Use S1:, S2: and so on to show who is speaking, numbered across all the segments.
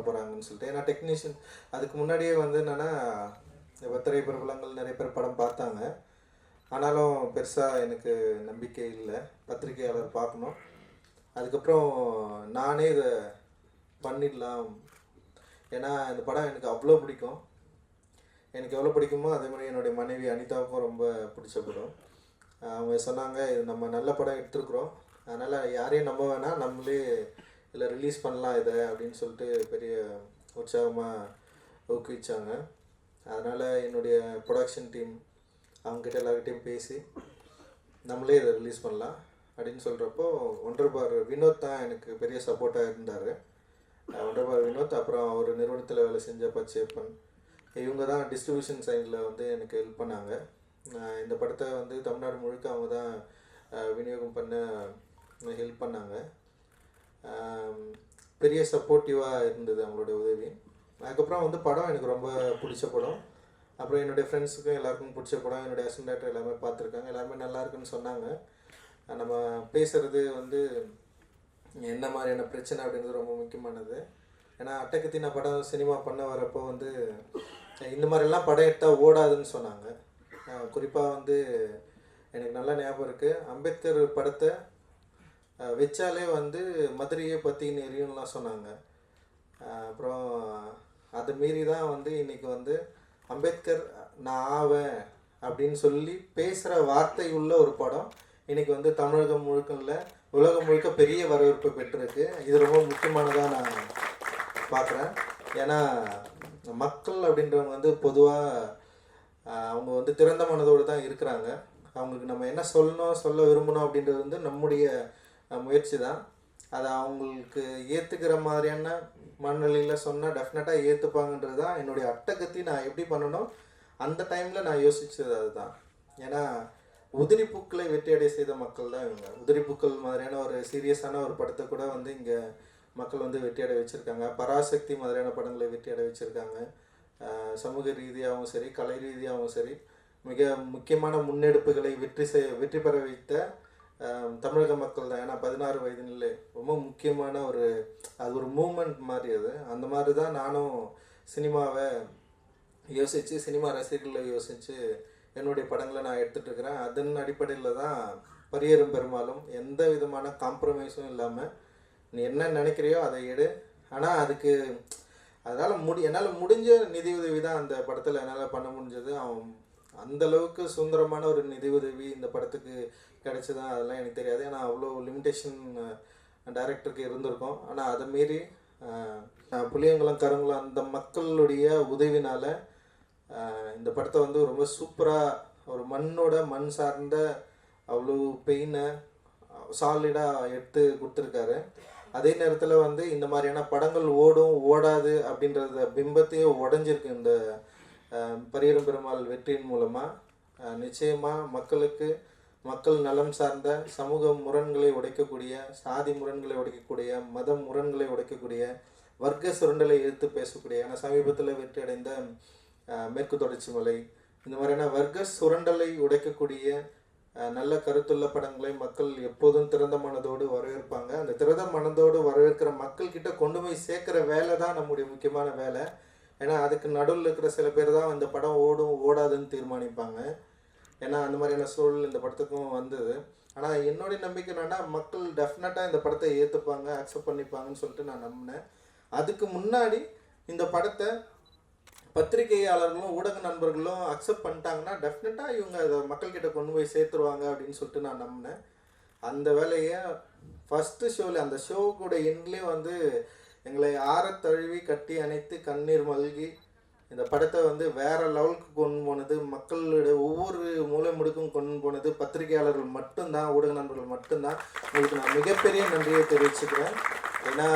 S1: போகிறாங்கன்னு சொல்லிட்டு. ஏன்னா டெக்னீஷியன் அதுக்கு முன்னாடியே வந்து என்னென்னா திரைப்பிரபலங்கள் நிறைய பேர் படம் பார்த்தாங்க. ஆனாலும் பெருசாக எனக்கு நம்பிக்கை இல்லை, பத்திரிகையாளர் பார்க்கணும், அதுக்கப்புறம் நானே இதை பண்ணிடலாம். ஏன்னா இந்த படம் எனக்கு அவ்வளோ பிடிக்கும். எனக்கு எவ்வளோ பிடிக்குமோ அதே மாதிரி என்னுடைய மனைவி அனிதாவுக்கும் ரொம்ப பிடிச்ச படம். அவங்க சொன்னாங்க, இது நம்ம நல்ல படம் எடுத்துருக்குறோம், அதனால் யாரையும் நம்ப வேணாம், நம்மளே இதில் ரிலீஸ் பண்ணலாம் இதை அப்படின்னு சொல்லிட்டு பெரிய உற்சாகமாக ஊக்குவிச்சாங்க. அதனால் என்னுடைய ப்ரொடக்ஷன் டீம் அவங்ககிட்ட எல்லார்கிட்டையும் பேசி நம்மளே இதை ரிலீஸ் பண்ணலாம் அப்படின்னு சொல்கிறப்போ ஒன்றரை வினோத் தான் எனக்கு பெரிய சப்போர்ட்டாக இருந்தார். ஒன்றரை வினோத், அப்புறம் அவர் நிறுவனத்தில் வேலை செஞ்ச பச்சையப்பன், இவங்க தான் டிஸ்ட்ரிபியூஷன் சைடில் வந்து எனக்கு ஹெல்ப் பண்ணாங்க. இந்த படத்தை வந்து தமிழ்நாடு முழுக்க அவங்க தான் விநியோகம் பண்ண ஹெல்ப் பண்ணாங்க. பெரிய சப்போர்ட்டிவாக இருந்தது அவங்களோட உதவி. அதுக்கப்புறம் வந்து படம் எனக்கு ரொம்ப பிடிச்ச படம். அப்புறம் என்னுடைய ஃப்ரெண்ட்ஸுக்கும் எல்லாருக்கும் பிடிச்ச படம். என்னுடைய அசிஸ்டன்ட் டைரக்டர் எல்லாமே பார்த்துருக்காங்க, எல்லாருமே நல்லா இருக்குன்னு சொன்னாங்க. நம்ம பேசுகிறது வந்து என்ன மாதிரியான பிரச்சனை அப்படின்றது ரொம்ப முக்கியமானது. ஏன்னா அட்டகத்தி நான் படம் சினிமா பண்ண வரப்போ வந்து இந்த மாதிரிலாம் படம் எடுத்தால் ஓடாதுன்னு சொன்னாங்க. குறிப்பாக வந்து எனக்கு நல்லா ஞாபகம் இருக்குது, அம்பேத்கர் படத்தை வச்சாலே வந்து மதுரையை பற்றின்னு எரியும்லாம் சொன்னாங்க. அப்புறம் அதை மீறி தான் வந்து இன்றைக்கி வந்து அம்பேத்கர் நான் ஆவேன் அப்படின்னு சொல்லி பேசுகிற வார்த்தை உள்ள ஒரு படம் இன்றைக்கி வந்து தமிழகம் முழுக்க இல்லை, உலகம் முழுக்க பெரிய வரவேற்பு பெற்றிருக்கு. இது ரொம்ப முக்கியமானதாக நான் பார்க்குறேன். ஏன்னா மக்கள் அப்படின்றவங்க வந்து பொதுவாக அவங்க வந்து திறந்த மனதோடு தான் இருக்கிறாங்க. அவங்களுக்கு நம்ம என்ன சொல்லணும் சொல்ல விரும்பணும் அப்படின்றது வந்து நம்முடைய முயற்சி தான். அதை அவங்களுக்கு ஏற்றுக்கிற மாதிரியான மனநிலையில் சொன்னால் டெஃபினட்டாக ஏற்றுப்பாங்கன்றது தான் என்னுடைய அட்டகத்தி. நான் எப்படி பண்ணணும் அந்த டைமில் நான் யோசித்தது அதுதான். ஏன்னா உதிரிப்பூக்களை வெற்றியடை செய்த மக்கள் தான் இவங்க. உதிரிப்பூக்கள் மாதிரியான ஒரு சீரியஸான ஒரு படத்தை கூட வந்து இங்கே மக்கள் வந்து வெற்றியடை வச்சுருக்காங்க. பராசக்தி மாதிரியான படங்களை வெற்றியடை வச்சுருக்காங்க. சமூக ரீதியாகவும் சரி, கலை ரீதியாகவும் சரி, மிக முக்கியமான முன்னெடுப்புகளை வெற்றி பெற வைத்த தமிழக மக்கள் தான். ஏன்னா 16 வயதினிலே ரொம்ப முக்கியமான அது ஒரு மூமெண்ட் மாதிரி. அந்த மாதிரி தான் நானும் சினிமாவை யோசித்து, சினிமா ரசிகர்களை யோசித்து என்னுடைய படங்களை நான் எடுத்துகிட்ருக்கிறேன். அதன் அடிப்படையில் தான் பரியரும் பெருமாளும் எந்த விதமான காம்ப்ரமைஸும் இல்லாமல் நீ என்ன நினைக்கிறியோ அதை எடு, ஆனால் அதுக்கு என்னால் முடிஞ்ச நிதி உதவி தான் அந்த படத்தில் என்னால் பண்ண முடிஞ்சது. அந்தளவுக்கு சுதந்திரமான ஒரு நிதி உதவி இந்த படத்துக்கு கிடைச்சதா அதெல்லாம் எனக்கு தெரியாது. ஏன்னா அவ்வளோ லிமிட்டேஷன் டைரக்டருக்கு இருந்திருக்கும். ஆனால் அதை மீறி புளியங்குளம், கருங்குளம் அந்த மக்களுடைய உதவினால் இந்த படத்தை வந்து ரொம்ப சூப்பராக ஒரு மண் சார்ந்த அவ்வளோ பெயினை சாலிடாக எடுத்து கொடுத்துருக்காரு. அதே நேரத்தில் வந்து இந்த மாதிரியான படங்கள் ஓடும் ஓடாது அப்படின்றத பிம்பத்தையே உடஞ்சிருக்கு இந்த பரியரும் பெருமாள் வெற்றியின் மூலமாக. நிச்சயமாக மக்கள் நலம் சார்ந்த சமூக முரண்களை உடைக்கக்கூடிய, சாதி முரண்களை உடைக்கக்கூடிய, மத முரண்களை உடைக்கக்கூடிய, வர்க்க சுரண்டலை எதிர்த்து பேசக்கூடிய, ஏன்னா சமீபத்தில் வெற்றி அடைந்த மேற்கு தொடர்ச்சி மலை, இந்த மாதிரியான வர்க்க சுரண்டலை உடைக்கக்கூடிய நல்ல கருத்துள்ள படங்களை மக்கள் எப்போதும் திறந்த மனதோடு வரவேற்பாங்க. அந்த திறந்த மனதோடு வரவேற்கிற மக்கள்கிட்ட கொண்டு போய் சேர்க்குற வேலை தான் நம்முடைய முக்கியமான வேலை. ஏன்னா அதுக்கு நடுவில் இருக்கிற சில பேர் தான் இந்த படம் ஓடும் ஓடாதுன்னு தீர்மானிப்பாங்க. ஏன்னா அந்த மாதிரியான சூழல் இந்த படத்துக்கும் வந்தது. ஆனால் என்னுடைய நம்பிக்கை என்னன்னா, மக்கள் டெஃபினட்டாக இந்த படத்தை ஏற்றுப்பாங்க, அக்செப்ட் பண்ணிப்பாங்கன்னு சொல்லிட்டு நான் நம்பினேன். அதுக்கு முன்னாடி இந்த படத்தை பத்திரிகையாளர்களும் ஊடக நண்பர்களும் அக்செப்ட் பண்ணிட்டாங்கன்னா டெஃபினட்டாக இவங்க அதை மக்கள்கிட்ட கொண்டு போய் சேர்த்துருவாங்க அப்படின்னு சொல்லிட்டு நான் நம்பினேன். அந்த வேலையை ஃபஸ்ட்டு ஷோவில், அந்த ஷோவோட எண்ட்லேயும் வந்து எங்களை ஆறத்தழுவி கட்டி அணைத்து கண்ணீர் மல்கி இந்த படத்தை வந்து வேறு லெவலுக்கு கொண்டு போனது, மக்களுடைய ஒவ்வொரு மூலை முடுக்கும் கொண்டு போனது பத்திரிகையாளர்கள் மட்டும்தான், ஊடக நண்பர்கள் மட்டும்தான். உங்களுக்கு நான் மிகப்பெரிய நன்றியை தெரிவிச்சுக்கிறேன். ஏன்னா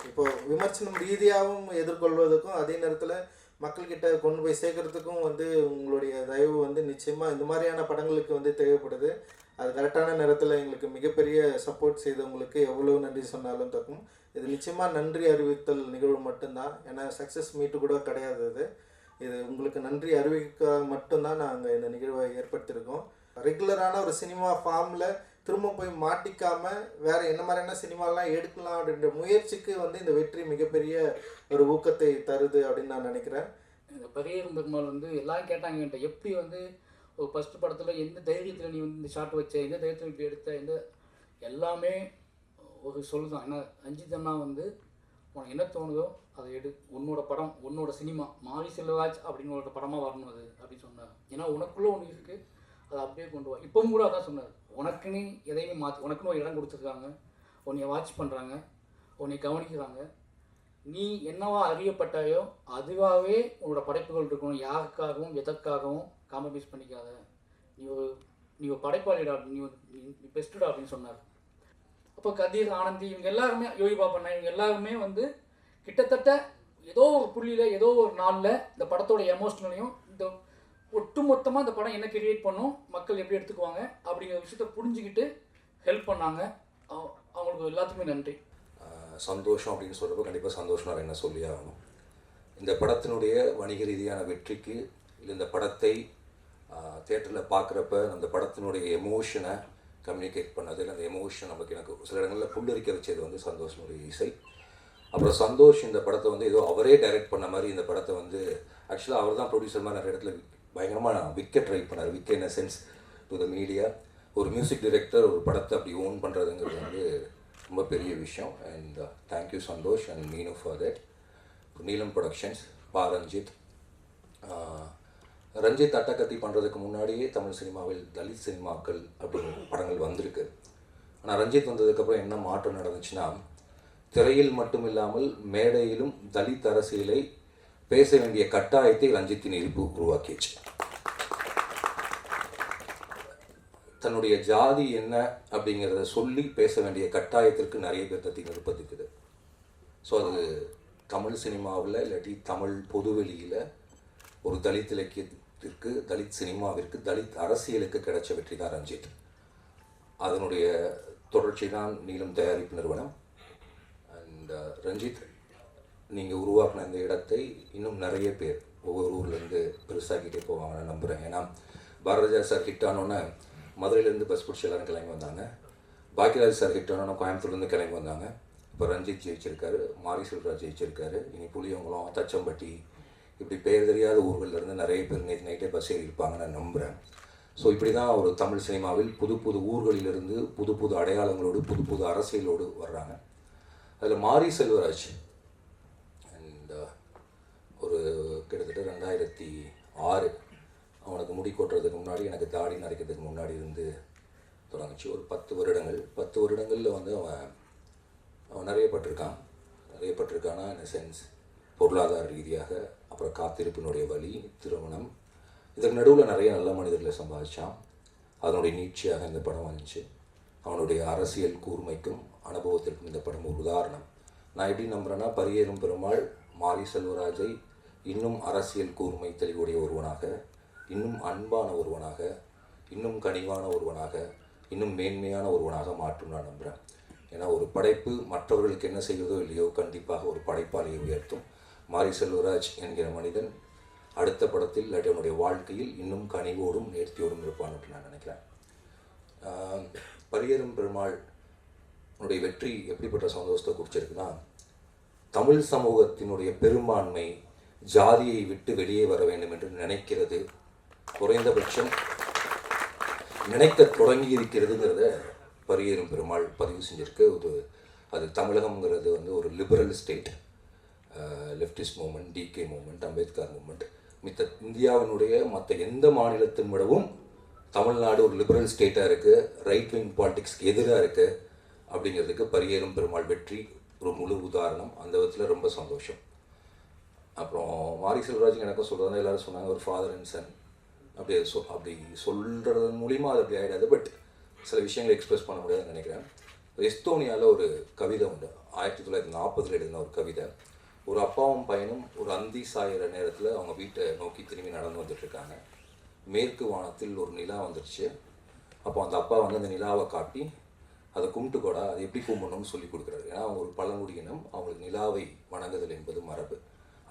S1: இப்போ விமர்சனம் ரீதியாகவும் எதிர்கொள்வதற்கும் அதே நேரத்தில் மக்கள்கிட்ட கொண்டு போய் சேர்க்கறதுக்கும் வந்து உங்களுடைய தயவு வந்து நிச்சயமாக இந்த மாதிரியான படங்களுக்கு வந்து தேவைப்படுது. அது கரெக்டான நேரத்தில் எங்களுக்கு மிகப்பெரிய சப்போர்ட் செய்தவங்களுக்கு எவ்வளோ நன்றி சொன்னாலும் தக்கும். இது நிச்சயமாக நன்றி அறிவித்தல் நிகழ்வு மட்டும்தான். ஏன்னா சக்ஸஸ் மீட்டு கூட கிடையாது. இது உங்களுக்கு நன்றி அறிவிக்க மட்டும்தான் நாங்கள் இந்த நிகழ்வை ஏற்படுத்தியிருக்கோம். ரெகுலரான ஒரு சினிமா ஃபார்மில் திரும்ப போய் மாட்டிக்காமல் வேறு என்ன மாதிரியான சினிமாலாம் எடுக்கலாம் அப்படின்ற முயற்சிக்கு வந்து இந்த வெற்றி மிகப்பெரிய ஒரு ஊக்கத்தை தருது அப்படின்னு நான் நினைக்கிறேன்.
S2: இந்த பரியேறும் பெருமாள் வந்து எல்லாம் கேட்டாங்க என்கிட்ட, எப்படி வந்து ஒரு ஃபஸ்ட்டு படத்தில் எந்த தைரியத்தில் நீ வந்து இந்த ஷாட் வச்ச, எந்த தைரியத்தில் இப்படி எடுத்த, எல்லாமே ஒரு சொல்லுதான். ஏன்னா ரஞ்சித் அண்ணா வந்து உனக்கு என்ன தோணுதோ அதை எடு, உன்னோட படம், உன்னோட சினிமா, மாரி செல்வராஜ் அப்படின்னு ஒரு படமாக வரணும் அது அப்படின்னு சொன்னார். ஏன்னா உனக்குள்ளே ஒன்று இருக்குது, அதை அப்படியே கொண்டு வா. இப்பவும் கூட அதான் சொன்னார், உனக்குன்னு எதையுமே மாற்றி, உனக்குன்னு ஒரு இடம் கொடுத்துருக்காங்க, உன்னைய வாட்ச் பண்ணுறாங்க, உன்னை கவனிக்கிறாங்க, நீ என்னவா அறியப்பட்டாயோ அதுவாகவே உன்னோட படைப்புகள் இருக்கணும், யாருக்காகவும் எதற்காகவும் காம்ப்ரமைஸ் பண்ணிக்காத, நீ ஒரு படைப்பாளிடா, நீ பெஸ்ட்டுடா அப்படின்னு சொன்னார். அப்போ கதிர், ஆனந்தி, இவங்க எல்லாருமே, யோகி பாபண்ணா, இவங்க எல்லாருமே வந்து கிட்டத்தட்ட ஏதோ ஒரு புள்ளியில் ஏதோ ஒரு நாளில் இந்த படத்தோட எமோஷனலையும் இந்த ஒட்டுமொத்தமாக இந்த படம் என்ன கிரியேட் பண்ணும், மக்கள் எப்படி எடுத்துக்குவாங்க அப்படிங்கிற விஷயத்த புரிஞ்சுக்கிட்டு ஹெல்ப் பண்ணாங்க. அவங்களுக்கு எல்லாத்துக்குமே நன்றி.
S3: சந்தோஷம் அப்படின்னு சொல்கிறப்போ கண்டிப்பாக சந்தோஷம் என்ன சொல்லி ஆகணும். இந்த படத்தினுடைய வணிக ரீதியான வெற்றிக்கு, இல்லை இந்த படத்தை தியேட்டரில் பார்க்குறப்ப அந்த படத்தினுடைய எமோஷனை கம்யூனிகேட் பண்ணது, அந்த எமோஷன் நமக்கு எனக்கு சில இடங்களில் புல்லரிக்க வச்சது வந்து சந்தோஷனுடைய இசை. அப்புறம் சந்தோஷ் இந்த படத்தை வந்து ஏதோ அவரே டைரக்ட் பண்ண மாதிரி இந்த படத்தை வந்து ஆக்சுவலாக அவர் தான் ப்ரொடியூசர் மாதிரி நிறைய இடத்துல பயங்கரமாக விற்க ட்ரை பண்ணார். விற்க in a sense to the media. ஒரு மியூசிக் டைரக்டர் ஒரு படத்தை அப்படி ஓன் பண்ணுறதுங்கிறது வந்து ரொம்ப பெரிய விஷயம். And thank you Santhosh and Meenu for that. Neelam productions, Pa Ranjith. Ranjith Attakathi பண்ணுறதுக்கு முன்னாடியே தமிழ் சினிமாவில் தலித் சினிமாக்கள் அப்படின்னு படங்கள் வந்திருக்கு. ஆனால் ரஞ்சித் வந்ததுக்கப்புறம் என்ன மாற்றம் நடந்துச்சுன்னா, திரையில் மட்டும் இல்லாமல் மேடையிலும் தலித் அரசியலை பேச வேண்டிய கட்டாயத்தை ரஞ்சித்தின் இருப்பு உருவாக்கிச்சு. தன்னுடைய ஜாதி என்ன அப்படிங்கிறத சொல்லி பேச வேண்டிய கட்டாயத்திற்கு நிறைய பேர் தத்தி நிற்பதுக்குது. ஸோ அது தமிழ் சினிமாவில் இல்லாட்டி தமிழ் பொதுவெளியில் ஒரு தலித் இலக்கியத்திற்கு, தலித் சினிமாவிற்கு, தலித் அரசியலுக்கு கிடைச்ச வெற்றி தான் ரஞ்சித். அதனுடைய தொடர்ச்சி தான் நீலம் தயாரிப்பு நிறுவனம். அண்ட் ரஞ்சித், நீங்கள் உருவாக்கின இந்த இடத்தை இன்னும் நிறைய பேர் ஒவ்வொரு ஊர்லேருந்து பெருசாகிட்டே போவாங்கன்னு நம்புகிறேன். ஏன்னா பாரதிராஜா சார் ஹிட் ஆனோன்னே மதுரையிலேருந்து பஸ் பிடிச்சி எல்லோரும் கிளம்பி வந்தாங்க. பாக்கியராஜ் சார் ஹிட் ஆனோன்னா கோயம்புத்தூர்லேருந்து கிளம்பி வந்தாங்க. இப்போ ரஞ்சித் ஜெயிச்சிருக்காரு, மாரி செல்வராஜ் ஜெயிச்சிருக்காரு. இனி புளியங்குளம், தச்சம்பட்டி, இப்படி பேர் தெரியாத ஊர்கள்லேருந்து நிறைய பேர் நேற்று நைட்டே பஸ் ஏறி இருப்பாங்கன்னு நான் நம்புகிறேன். ஸோ இப்படி தான் ஒரு தமிழ் சினிமாவில் புது புது ஊர்களிலிருந்து புது புது அடையாளங்களோடு புது புது அரசியலோடு வர்றாங்க. அதில் மாரி செல்வராஜ் அண்ட் ஒரு கிட்டத்தட்ட 2006 அவனுக்கு முடி கொட்டுறதுக்கு முன்னாடி, எனக்கு தாடி நரைக்கிறதுக்கு முன்னாடி இருந்து தொடங்குச்சு. ஒரு 10 வருடங்கள். 10 வருடங்களில் வந்து அவன் நிறைய பட்டிருக்கானா இன் சென்ஸ் பொருளாதார ரீதியாக, அப்புறம் காத்திருப்பினுடைய வழி, திருமணம், இதற்கு நடுவில் நிறைய நல்ல மனிதர்களை சம்பாதிச்சான். அதனுடைய நீட்சியாக இந்த படம் வந்துச்சு. அவனுடைய அரசியல் கூர்மைக்கும் அனுபவத்திற்கும் இந்த படம் ஒரு உதாரணம். நான் எப்படி நம்புகிறேன்னா, பரியேறும் பெருமாள் மாரி செல்வராஜை இன்னும் அரசியல் கூர்மை தெளிவுடைய ஒருவனாக, இன்னும் அன்பான ஒருவனாக, இன்னும் கனிவான ஒருவனாக, இன்னும் மேன்மையான ஒருவனாக மாற்றும் நான் நம்புகிறேன். ஏன்னா ஒரு படைப்பு மற்றவர்களுக்கு என்ன செய்வதோ இல்லையோ கண்டிப்பாக ஒரு படைப்பாளியை உயர்த்தும். மாரி செல்வராஜ் என்கிற மனிதன் அடுத்த படத்தில் இல்லாட்டி அவனுடைய வாழ்க்கையில் இன்னும் கனிவோடும் நேர்த்தியோடும் இருப்பான் அப்படின்னு நான் நினைக்கிறேன். பரியேறும் பெருமாள் உன்னுடைய வெற்றி எப்படிப்பட்ட சந்தோஷத்தை குறிச்சிருக்குன்னா, தமிழ் சமூகத்தினுடைய பெரும்பான்மை ஜாதியை விட்டு வெளியே வர வேண்டும் என்று நினைக்கிறது, குறைந்தபட்சம் நினைக்க தொடங்கி இருக்கிறதுங்கிறத பரியேறும் பெருமாள் பதிவு செஞ்சிருக்கு. அது தமிழகம்ங்கிறது வந்து ஒரு liberal state, leftist movement, DK movement, Ambedkar movement, மித்த இந்தியாவினுடைய மற்ற எந்த மாநிலத்தின் விடவும் தமிழ்நாடு ஒரு லிபரல் ஸ்டேட்டாக இருக்குது, ரைட் விங் பாலிடிக்ஸ்க்கு எதிராக இருக்குது அப்படிங்கிறதுக்கு பரியேறும் பெருமாள் வெற்றி ஒரு முழு உதாரணம். அந்த விதத்தில் ரொம்ப சந்தோஷம். அப்புறம் மாரி செல்வராஜ் எனக்கும் சொல்கிறதா எல்லோரும் சொன்னாங்க, ஒரு ஃபாதர் அண்ட் சன் அப்படி சொல்கிறது மூலிமா அது அப்படி ஆகிடாது. பட் சில விஷயங்களை எக்ஸ்பிரஸ் பண்ண முடியாதுன்னு நினைக்கிறேன். எஸ்தோனியாவில் ஒரு கவிதை உண்டு, 1940 எழுதின ஒரு கவிதை. ஒரு அப்பாவும் பையனும் ஒரு அந்தி சாயிற நேரத்தில் அவங்க வீட்டை நோக்கி திரும்பி நடந்து வந்துட்டுருக்காங்க. மேற்கு வானத்தில் ஒரு நிலா வந்துடுச்சு. அப்போ அந்த அப்பா வந்து அந்த நிலாவை காட்டி அதை கும்பிட்டுக்கூடா, அதை எப்படி கும்பிடணும்னு சொல்லி கொடுக்குறாரு. ஏன்னா அவங்க ஒரு பழங்குடியினம், அவங்களுக்கு நிலாவை வணங்குதல் என்பது மரபு.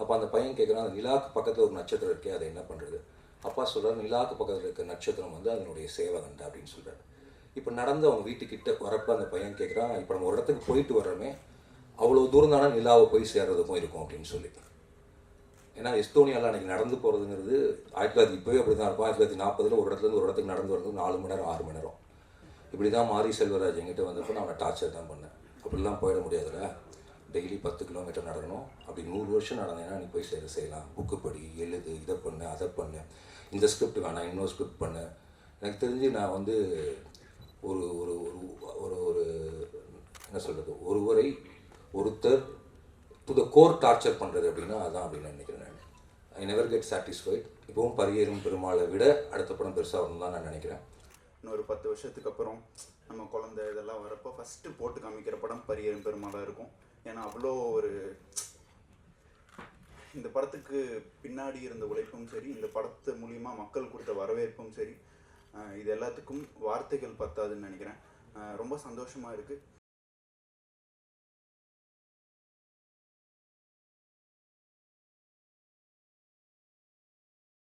S3: அப்போ அந்த பையன் கேட்குறான், அந்த நிலாவுக்கு பக்கத்தில் ஒரு நட்சத்திரம் இருக்கே, அதை என்ன பண்ணுறது? அப்பா சொல்கிறார், நிலாவுக்கு பக்கத்தில் இருக்க நட்சத்திரம் வந்து அதனுடைய சேவகண்டா அப்படின்னு சொல்கிறார். இப்போ நடந்து அவங்க வீட்டுக்கிட்ட வரப்போ அந்த பையன் கேட்குறான், இப்போ நம்ம ஒரு இடத்துக்கு போயிட்டு வர்றோமே, அவ்வளோ தூரம் தானே நிலாவை போய் சேர்றதுக்கும் இருக்கும் அப்படின்னு சொல்லி. ஏன்னா எஸ்தோனியாவில் அன்றைக்கி நடந்து போகிறதுங்கிறது 1900 இப்போவே அப்படி தான் இருக்கும். 1940 ஒரு இடத்துலேருந்து ஒரு இடத்துக்கு நடந்து வரது 4 மணி நேரம் 6 மணி நேரம். இப்படி தான் மாரி செல்வராஜ் என்கிட்ட வந்தப்போ நான் அவனை டார்ச்சர் தான் பண்ணேன். அப்படிலாம் போயிட முடியாதுல்ல, டெய்லி 10 கிலோமீட்டர் நடக்கணும், அப்படி 100 வருஷம் நடந்தேன்னா நீ போய் செய்யலாம், புக்கு படி, எழுது, இதை பண்ணு, அதை பண்ணு, இந்த ஸ்கிரிப்ட் வேணாம், இன்னொரு ஸ்கிரிப்ட் பண்ணு. எனக்கு தெரிஞ்சு நான் வந்து ஒரு ஒரு ஒரு ஒரு என்ன சொல்கிறது, ஒருத்தர் டு த கோர் டார்ச்சர் பண்ணுறது அப்படின்னா அதான் அப்படின்னு நினைக்கிறேன் நான். I never get satisfied. இப்போவும் பரியேறும் பெருமாளை விட அடுத்த படம் பெருசாக வரணும் தான் நான் நினைக்கிறேன்.
S4: இன்னொரு 10 வருஷத்துக்கு அப்புறம் நம்ம குழந்தை இதெல்லாம் வரப்போ ஃபஸ்ட்டு போட்டு காமிக்கிற படம் பரியேறும் பெருமாளாக இருக்கும். ஏன்னா அவ்வளோ ஒரு இந்த படத்துக்கு பின்னாடி இருந்த உழைப்பும் சரி, இந்த படத்து மூலிமா மக்கள் கொடுத்த வரவேற்பும் சரி, இது எல்லாத்துக்கும் வார்த்தைகள் பத்தாதுன்னு நினைக்கிறேன். ரொம்ப சந்தோஷமாக இருக்குது.